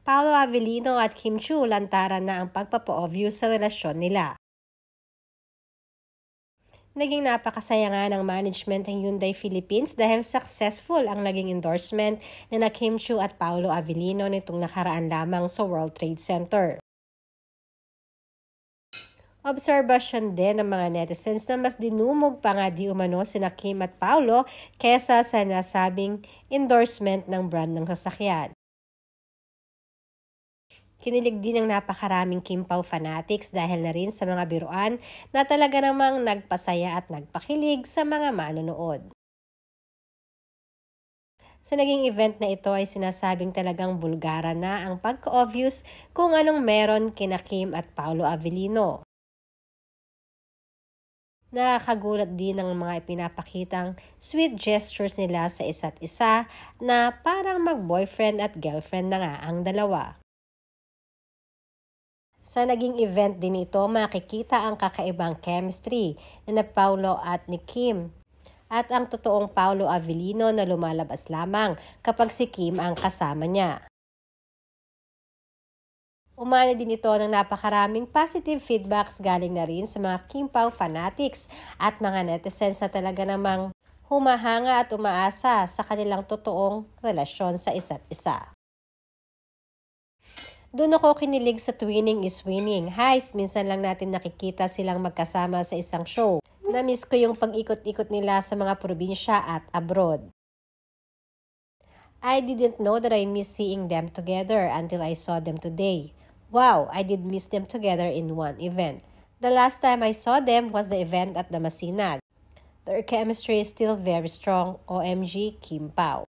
Paolo Avellino at Kim Chiu lantaran na ang pagpapa-obvious sa relasyon nila. Naging napakasaya nga ng management ng Hyundai Philippines dahil successful ang naging endorsement ni na Kim Chiu at Paolo Avellino nitong nakaraan lamang sa World Trade Center. Obserbasyon din ng mga netizens na mas dinumog pa nga di umano sina Kim at Paolo kesa sa nasabing endorsement ng brand ng sasakyan. Kinilig din ng napakaraming Kim Pao fanatics dahil na rin sa mga biruan na talaga namang nagpasaya at nagpakilig sa mga manonood. Sa naging event na ito ay sinasabing talagang bulgara na ang pagka-obvious kung anong meron kina Kim at Paolo Avellino. Nakakagulat din ng mga ipinapakitang sweet gestures nila sa isa't isa na parang mag-boyfriend at girlfriend na nga ang dalawa. Sa naging event din ito, makikita ang kakaibang chemistry na Paolo at ni Kim at ang totoong Paolo Avellino na lumalabas lamang kapag si Kim ang kasama niya. Umani din ito ng napakaraming positive feedbacks galing na rin sa mga Kim Pao fanatics at mga netizens na talaga namang humahanga at umaasa sa kanilang totoong relasyon sa isa't isa. Doon ako kinilig sa Twinning is Winning. Guys, minsan lang natin nakikita silang magkasama sa isang show. Namiss ko yung pag-ikot-ikot nila sa mga probinsya at abroad. I didn't know that I miss seeing them together until I saw them today. Wow, I did miss them together in one event. The last time I saw them was the event at the Masinag. Their chemistry is still very strong. OMG, Kim Pao.